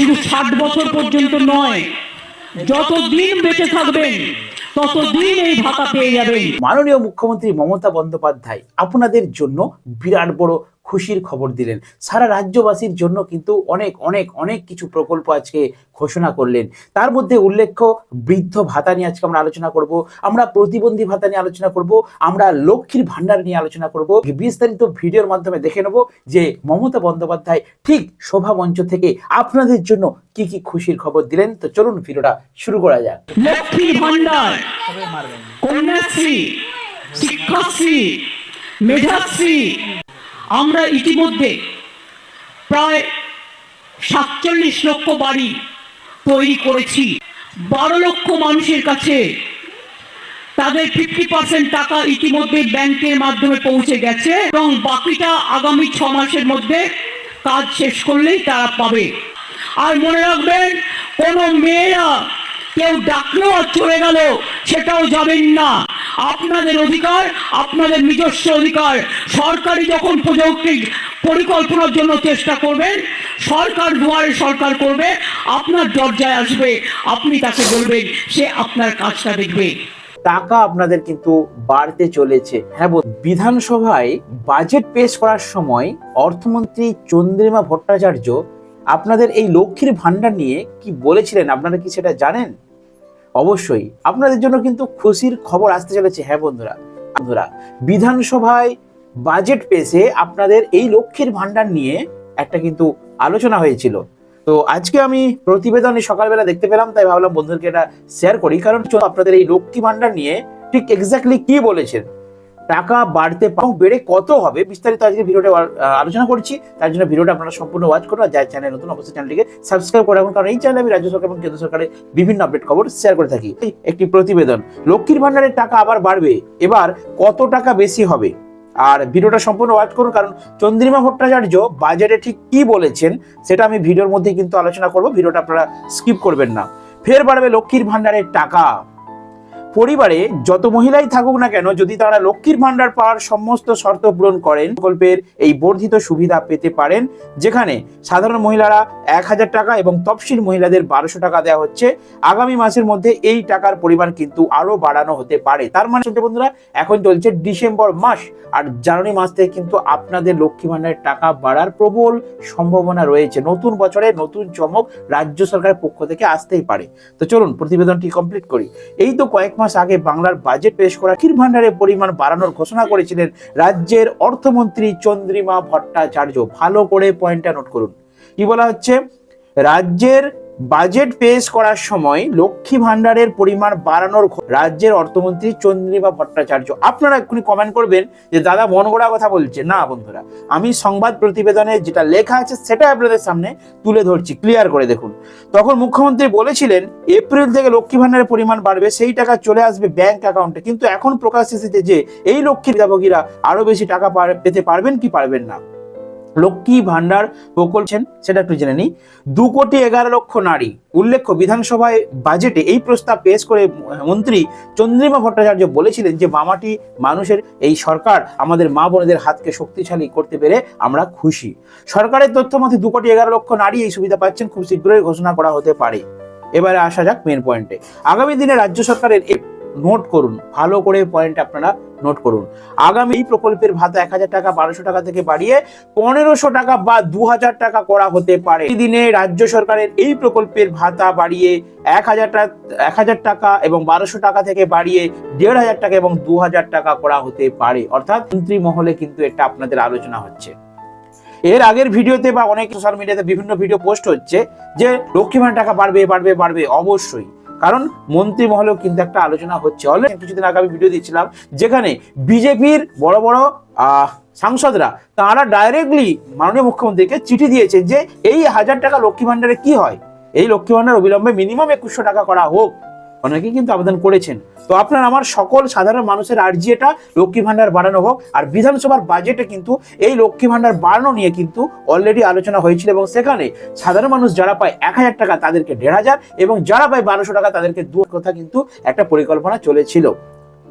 শুধু 60 বছর পর্যন্ত নয়, যতদিন বেঁচে থাকবেন ততদিন এই ভাতা পেয়ে যাবেন। মাননীয় মুখ্যমন্ত্রী মমতা বন্দ্যোপাধ্যায় আপনাদের জন্য বিরাট বড় খুশির খবর দিলেন। সারা রাজ্যবাসীর জন্য কিন্তু অনেক অনেক অনেক কিছু প্রকল্প আজকে ঘোষণা করলেন। তার মধ্যে উল্লেখ্য বৃদ্ধ ভাতা নিয়ে আজকে আমরা আলোচনা করব, আমরা প্রতিবন্ধী ভাতা নিয়ে আলোচনা করব, আমরা লক্ষ্মীর ভান্ডার নিয়ে আলোচনা করব। বিস্তারিত ভিডিওর মাধ্যমে দেখে নেব যে মমতা বন্দ্যোপাধ্যায় ঠিক শোভা মঞ্চ থেকে আপনাদের জন্য কি কি খুশির খবর দিলেন। তো চলুন ভিডিওটা শুরু করা যাক। লক্ষ্মীর ভান্ডার, কন্যাশ্রী, শিক্ষাশ্রী, মেধাশ্রী, আমরা ইতিমধ্যে প্রায় 47 লক্ষ বাড়ি তৈরি করেছি। 12 লক্ষ মানুষের কাছে তাদের 50% টাকা ইতিমধ্যে ব্যাংকের মাধ্যমে পৌঁছে গেছে এবং বাকিটা আগামী 6 মাসের মধ্যে কাজ শেষ করলেই তারা পাবে। আর মনে রাখবেন, কোনো মেয়েরা কেউ ডাকলো আর চলে গেল সেটাও যাবেন না। আপনাদের অধিকার, আপনাদের নিজস্ব অধিকার। সরকারি যখন প্রযুক্তির পরিকল্পনার জন্য চেষ্টা করবেন, সরকার দুয়ারে সরকার করবে, আপনার দরজায় আসবে, আপনি তাকে বলবেন, সে আপনার কাজটা দেখবে। টাকা আপনাদের কিন্তু বাড়তে চলেছে। হ্যাঁ, বিধানসভায় বাজেট পেশ করার সময় অর্থমন্ত্রী চন্দ্রিমা ভট্টাচার্য আপনাদের এই লক্ষ্মীর ভান্ডার নিয়ে কি বলেছিলেন, আপনারা কি সেটা জানেন? অবশ্যই আপনাদের জন্য কিন্তু খুশির খবর আসতে চলেছে। হ্যাঁ বন্ধুরা, বিধানসভায় বাজেট পেশে আপনাদের এই লক্ষ্মীর ভান্ডার নিয়ে একটা কিন্তু আলোচনা হয়েছিল। তো আজকে আমি প্রতিবেদনে সকালবেলা দেখতে পেলাম, তাই ভাবলাম বন্ধুদেরকে এটা শেয়ার করি। কারণ আপনাদের এই লক্ষ্মী ভান্ডার নিয়ে ঠিক এক্স্যাক্টলি কি বলেছেন, টাকা বাড়তে বেড়ে কত হবে, বিস্তারিত আজকে ভিডিওটা আলোচনা করছি। তার জন্য ভিডিওটা আপনারা সম্পূর্ণ ওয়াচ করুন। আর যার চ্যানেল নতুন অবশ্যই চ্যানেলটিকে সাবস্ক্রাইব করে রাখুন, কারণ এই চ্যানেলে আমি রাজ্য সরকার এবং কেন্দ্র সরকারের বিভিন্ন আপডেট খবর শেয়ার করে থাকি। একটি প্রতিবেদন, লক্ষ্মীর ভান্ডারের টাকা আবার বাড়বে, এবার কত টাকা বেশি হবে। আর ভিডিওটা সম্পূর্ণ ওয়াচ করুন, কারণ চন্দ্রিমা ভট্টাচার্য বাজেটে ঠিক কি বলেছেন সেটা আমি ভিডিওর মধ্যে কিন্তু আলোচনা করব। ভিডিওটা আপনারা স্কিপ করবেন না। ফের বাড়বে লক্ষ্মীর ভান্ডারের টাকা। পরিবারে যত মহিলাই থাকুক না কেন, যদি তারা লক্ষ্মীর ভান্ডার পাওয়ার সমস্ত শর্ত পূরণ করেন, প্রকল্পের এই বর্ধিত সুবিধা পেতে পারেন, যেখানে সাধারণ মহিলারা 1000 টাকা এবং তফসিল মহিলাদের 1200 টাকা দেওয়া হচ্ছে। আগামী মাসের মধ্যে এই টাকার পরিমাণ কিন্তু আরো বাড়ানো হতে পারে। তার মানে বন্ধুরা, এখন চলছে ডিসেম্বর মাস, আর জানুয়ারি মাস থেকে কিন্তু আপনাদের লক্ষ্মী ভান্ডারের টাকা বাড়ার প্রবল সম্ভাবনা রয়েছে। নতুন বছরে নতুন চমক রাজ্য সরকারের পক্ষ থেকে আসতেই পারে। তো চলুন প্রতিবেদনটি কমপ্লিট করি। এই তো কয়েক মাস আগে বাংলার বাজেট পেশ করা লক্ষ্মীর ভান্ডারের পরিমাণ বাড়ানোর ঘোষণা করেছিলেন রাজ্যের অর্থমন্ত্রী চন্দ্রিমা ভট্টাচার্য। ভালো করে পয়েন্টটা নোট করুন। কি বলা হচ্ছে, রাজ্যের বাজেট পেশ করার সময় লক্ষ্মী ভান্ডারের পরিমাণ বাড়ানোর রাজ্যের অর্থমন্ত্রী চন্দ্রিমা ভট্টাচার্য। আপনারা এক্ষুনি কমেন্ট করবেন যে দাদা মন গড়া কথা বলছে। না বন্ধুরা, আমি সংবাদ প্রতিবেদনে যেটা লেখা আছে সেটা আপনাদের সামনে তুলে ধরছি, ক্লিয়ার করে দেখুন। তখন মুখ্যমন্ত্রী বলেছিলেন এপ্রিল থেকে লক্ষ্মী ভান্ডারের পরিমাণ বাড়বে, সেই টাকা চলে আসবে ব্যাংক অ্যাকাউন্টে। কিন্তু এখন প্রকাশ এসেছে যে এই লক্ষ্মীর হিতাভোগীরা আরো বেশি টাকা পেতে পারবেন কি পারবেন না। লক্ষ্মী ভান্ডার প্রকল্প সেটা একটু জেনে নিই। 2,11,00,000 নারী। উল্লেখ্য, বিধানসভায় বাজেটে এই প্রস্তাব পেশ করে মন্ত্রী চন্দ্রিমা ভট্টাচার্য বলেছিলেন যে মামাটি মানুষের এই সরকার আমাদের মা বোনেদের হাতকে শক্তিশালী করতে পেরে আমরা খুশি। সরকারের তথ্য মতে 2,11,00,000 নারী এই সুবিধা পাচ্ছেন, খুব শীঘ্রই ঘোষণা করা হতে পারে। এবারে আসা যাক মেন পয়েন্টে। আগামী দিনে রাজ্য সরকারের নোট করুন, ভালো করে পয়েন্ট আপনারা নোট করুন। আগামী এই প্রকল্পের ভাতা 1000 টাকা 1200 টাকা থেকে বাড়িয়ে 1500 টাকা বা 2000 টাকা করা হতে পারে। এই দিনে রাজ্য সরকারের এই প্রকল্পের ভাতা বাড়িয়ে 1000 টাকা এবং 1200 টাকা থেকে বাড়িয়ে 1500 টাকা এবং 2000 টাকা করা হতে পারে। অর্থাৎ মন্ত্রী মহলে কিন্তু এটা আপনাদের আলোচনা হচ্ছে। এর আগের ভিডিওতে বা অনেক সোশ্যাল মিডিয়াতে বিভিন্ন ভিডিও পোস্ট হচ্ছে যে লক্ষ্মী ভান্ডার টাকা বাড়বে বাড়বে বাড়বে। অবশ্যই, কারণ মন্ত্রী মহলেও কিন্তু একটা আলোচনা হচ্ছে। অলরেডি কিছুদিন আগে আমি ভিডিও দিয়েছিলাম যেখানে বিজেপির বড় বড় সাংসদরা তারা ডাইরেক্টলি মাননীয় মুখ্যমন্ত্রীকে চিঠি দিয়েছে যে এই 1000 টাকা লক্ষ্মী ভান্ডারে কি হয়, এই লক্ষ্মী ভান্ডার অবিলম্বে মিনিমাম 2100 টাকা করা হোক। অনেকেই কিন্তু আবেদন করেছেন। তো আপনার আমার সকল সাধারণ মানুষের আর্জি এটা, লক্ষ্মী ভান্ডার বাড়ানো হোক। আর বিধানসভার বাজেটে কিন্তু এই লক্ষ্মী ভান্ডার বাড়ানো নিয়ে কিন্তু অলরেডি আলোচনা হয়েছিল এবং সেখানে সাধারণ মানুষ যারা পায় 1000 টাকা তাদেরকে 1500 এবং যারা পায় 1200 টাকা তাদেরকে 2 কথা কিন্তু একটা পরিকল্পনা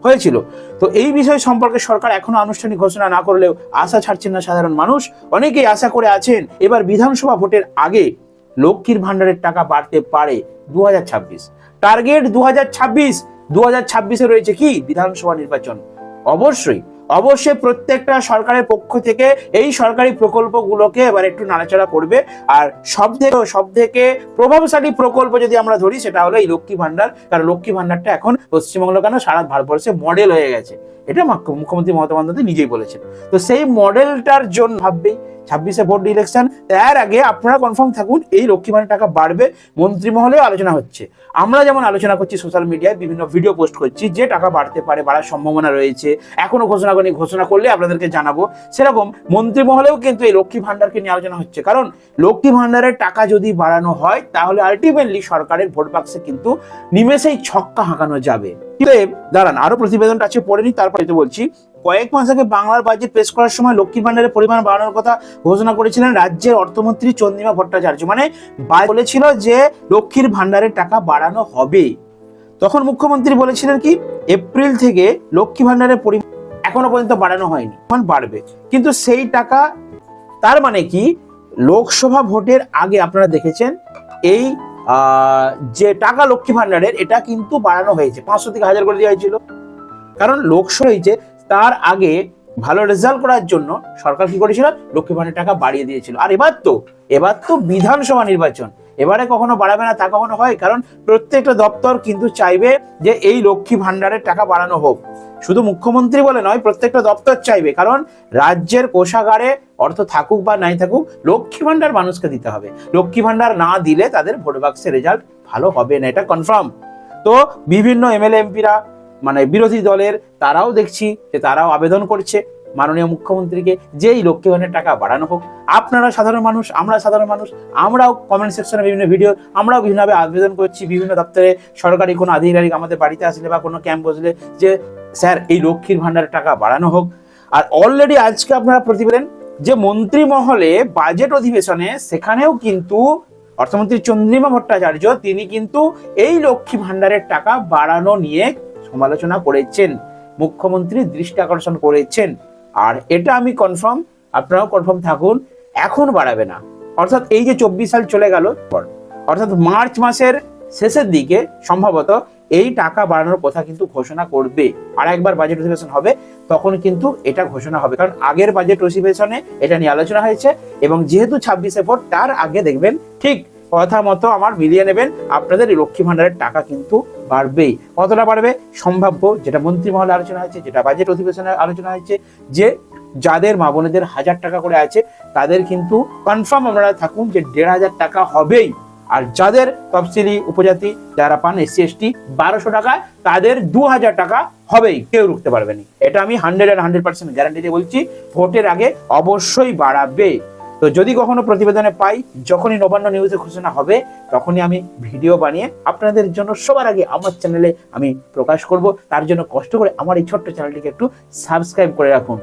হয়েছিল। তো এই বিষয় সম্পর্কে সরকার এখনো আনুষ্ঠানিক ঘোষণা না করলেও আশা ছাড়ছেন না সাধারণ মানুষ। অনেকেই আশা করে আছেন এবার বিধানসভা ভোটের আগে লক্ষ্মীর ভান্ডারের টাকা বাড়তে পারে 2026। টার্গেট 2026। 2026-এ রয়েছে কি বিধানসভা নির্বাচন। অবশ্যই অবশ্যই প্রত্যেকটা সরকারের পক্ষ থেকে এই সরকারি প্রকল্পগুলোকে এবার একটু নাড়াচাড়া করবে। আর সব থেকে প্রভাবশালী প্রকল্প যদি আমরা ধরি সেটা হলো এই লক্ষ্মী ভান্ডার। কারণ লক্ষ্মী ভান্ডারটা এখন পশ্চিমবঙ্গ কেন সারা ভারতবর্ষে মডেল হয়ে গেছে, এটা মুখ্যমন্ত্রী মমতা বন্দ্যোপাধ্যায় নিজেই বলেছেন। তো সেই মডেলটার জন্য ভাববেই 26-এ ভোট ইলেকশন, তার আগে আপনারা কনফার্ম থাকুন এই লক্ষ্মী ভান্ডার টাকা বাড়বে। মন্ত্রী মহলেও আলোচনা হচ্ছে, আমরা যেমন আলোচনা করছি সোশ্যাল মিডিয়ায় বিভিন্ন ভিডিও পোস্ট করছি যে টাকা বাড়তে পারে, বাড়ার সম্ভাবনা রয়েছে, এখনো ঘোষণা করেনি, ঘোষণা করলে আপনাদেরকে জানাবো। সেরকম মন্ত্রী মহলেও কিন্তু এই লক্ষ্মী ভান্ডারকে নিয়ে আলোচনা হচ্ছে। কারণ লক্ষ্মী ভান্ডারের টাকা যদি বাড়ানো হয় তাহলে আলটিমেটলি সরকারের ভোট বাক্সে কিন্তু নিমেষেই ছক্কা হাঁকানো যাবে। দাঁড়ান, আরো প্রতিবেদনটা আছে, পড়ে নি, তারপরে তো বলছি। কয়েক মাস আগে বাংলার বাজেট পেশ করার সময় লক্ষ্মী ভান্ডারের পরিমাণ বাড়ানোর কথা ঘোষণা করেছিলেন রাজ্যের অর্থমন্ত্রী চন্দ্রিমা ভট্টাচার্য। মানে বলেছিল যে লক্ষ্মীর ভান্ডারের টাকা বাড়ানো হবে। তখন মুখ্যমন্ত্রী বলেছিলেন কি এপ্রিল থেকে লক্ষ্মী ভান্ডারের পরিমাণ এখনো পর্যন্ত বাড়ানো হয়নি, বাড়বে। কিন্তু সেই টাকা, তার মানে কি লোকসভা ভোটের আগে আপনারা দেখেছেন এই যে টাকা লক্ষ্মী ভান্ডারের এটা কিন্তু বাড়ানো হয়েছে, 500 থেকে 1000 করে দেওয়া হয়েছিল। কারণ লোকসভা হয়েছে তার আগে ভালো রেজাল্ট করার জন্য সরকার কি করেছিল, লক্ষ্মী ভান্ডারের টাকা বাড়িয়ে দিয়েছিল। আর এবার তো বিধানসভা নির্বাচন, এবারে কখনো বাড়াবে না তা কখনো হয়। কারণ প্রত্যেকটা দপ্তর কিন্তু চাইবে যে এই লক্ষ্মী ভান্ডারের টাকা বাড়ানো হোক। শুধু মুখ্যমন্ত্রী বলে নয়, প্রত্যেকটা দপ্তর চাইবে। কারণ রাজ্যের কোষাগারে অর্থ থাকুক বা নাই থাকুক, লক্ষ্মী ভান্ডার মানুষকে দিতে হবে। লক্ষ্মী ভান্ডার না দিলে তাদের ভোট বাক্সের রেজাল্ট ভালো হবে না, এটা কনফার্ম। তো বিভিন্ন এমএলএ এমপিরা মানে বিরোধী দলের তারাও দেখছি যে তারাও আবেদন করছে মাননীয় মুখ্যমন্ত্রীকে যে এই লক্ষ্মী ভান্ডারের টাকা বাড়ানো হোক। আপনারা সাধারণ মানুষ, আমরা সাধারণ মানুষ, আমরাও কমেন্ট সেকশনে বিভিন্ন ভিডিও আমরাও বিভিন্নভাবে আবেদন করছি। বিভিন্ন দপ্তরে সরকারি কোনো আধিকারিক আমাদের বাড়িতে আসলে বা কোনো ক্যাম্প বসলে যে স্যার এই লক্ষ্মীর ভান্ডারের টাকা বাড়ানো হোক। আর অলরেডি আজকে আপনারা প্রতিবেদন যে মন্ত্রী মহলে বাজেট অধিবেশনে, সেখানেও কিন্তু অর্থমন্ত্রী চন্দ্রিমা ভট্টাচার্য তিনি কিন্তু এই লক্ষ্মী ভান্ডারের টাকা বাড়ানো নিয়ে সমালোচনা করেছেন, মুখ্যমন্ত্রী দৃষ্টি আকর্ষণ করেছেন। আর এটা আমি কনফার্ম, আপনারাও কনফার্ম থাকুন, এখন বাড়াবে না। অর্থাৎ এই যে 24 সাল চলে গেল, অর্থাৎ মার্চ মাসের শেষের দিকে সম্ভবত এই টাকা বাড়ানোর কথা কিন্তু ঘোষণা করবে। আর একবার বাজেট অধিবেশন হবে তখন কিন্তু এটা ঘোষণা হবে। কারণ আগের বাজেট অধিবেশনে এটা নিয়ে আলোচনা হয়েছে এবং যেহেতু 26-এ ভোট, তার আগে দেখবেন ঠিক কথা মতো আমার মিলিয়ে নেবেন, আপনাদের এই লক্ষ্মী ভান্ডারের টাকা কিন্তু বাড়বেই। কতটা বাড়বে সম্ভাব্য, যেটা মন্ত্রী মহলে আলোচনা হয়েছে, যেটা বাজেট অধিবেশনে আলোচনা হয়েছে, যে যাদের মা বোনেদের 1000 টাকা করে আছে তাদের কিন্তু কনফার্ম আপনারা থাকুন যে 1500 টাকা হবেই। আর যাদের তফসিলি উপজাতি যারা পান SC ST 1200 টাকা, তাদের 2000 টাকা হবেই, কেউ রুখতে পারবে না। এটা আমি 100% গ্যারান্টি দিয়ে বলছি, ভোটের আগে অবশ্যই বাড়াবে। তো যদি কখনো প্রতিবেদনে পাই, যখনই নবান্ন নিউজে ঘোষণা হবে, তখনই আমি ভিডিও বানিয়ে আপনাদের জন্য সবার আগে আমার চ্যানেলে আমি প্রকাশ করব। তার জন্য কষ্ট করে আমার এই ছোট্ট চ্যানেলটিকে একটু সাবস্ক্রাইব করে রাখুন।